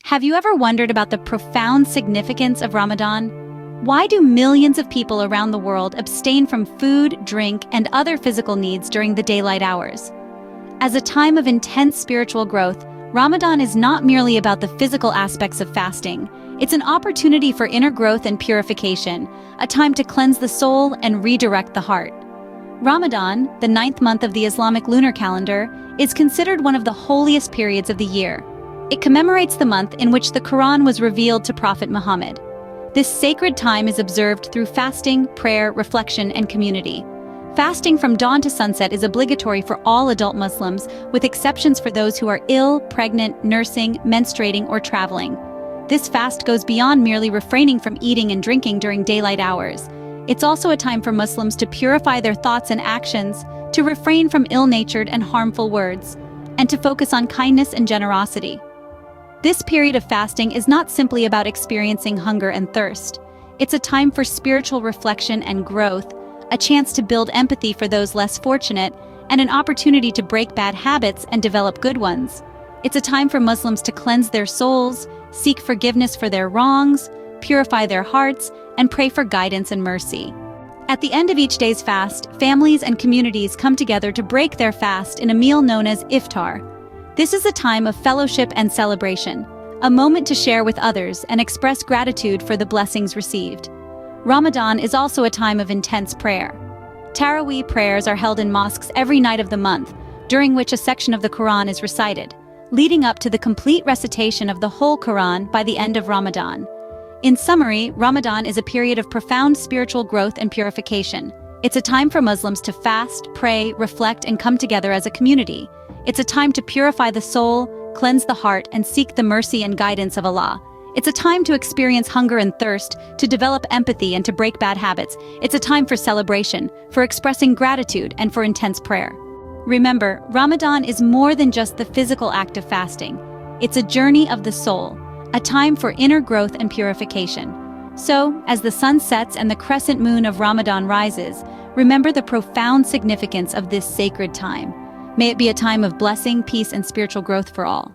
Have you ever wondered about the profound significance of Ramadan? Why do millions of people around the world abstain from food, drink, and other physical needs during the daylight hours? As a time of intense spiritual growth, Ramadan is not merely about the physical aspects of fasting. It's an opportunity for inner growth and purification, a time to cleanse the soul and redirect the heart. Ramadan, the 9th month of the Islamic lunar calendar, is considered one of the holiest periods of the year. It commemorates the month in which the Quran was revealed to Prophet Muhammad. This sacred time is observed through fasting, prayer, reflection, and community. Fasting from dawn to sunset is obligatory for all adult Muslims, with exceptions for those who are ill, pregnant, nursing, menstruating, or traveling. This fast goes beyond merely refraining from eating and drinking during daylight hours. It's also a time for Muslims to purify their thoughts and actions, to refrain from ill-natured and harmful words, and to focus on kindness and generosity. This period of fasting is not simply about experiencing hunger and thirst. It's a time for spiritual reflection and growth, a chance to build empathy for those less fortunate, and an opportunity to break bad habits and develop good ones. It's a time for Muslims to cleanse their souls, seek forgiveness for their wrongs, purify their hearts, and pray for guidance and mercy. At the end of each day's fast, families and communities come together to break their fast in a meal known as iftar. This is a time of fellowship and celebration, a moment to share with others and express gratitude for the blessings received. Ramadan is also a time of intense prayer. Taraweeh prayers are held in mosques every night of the month, during which a section of the Quran is recited, leading up to the complete recitation of the whole Quran by the end of Ramadan. In summary, Ramadan is a period of profound spiritual growth and purification. It's a time for Muslims to fast, pray, reflect, and come together as a community. It's a time to purify the soul, cleanse the heart, and seek the mercy and guidance of Allah. It's a time to experience hunger and thirst, to develop empathy, and to break bad habits. It's a time for celebration, for expressing gratitude, and for intense prayer. Remember, Ramadan is more than just the physical act of fasting. It's a journey of the soul, a time for inner growth and purification. So, as the sun sets and the crescent moon of Ramadan rises, remember the profound significance of this sacred time. May it be a time of blessing, peace, and spiritual growth for all.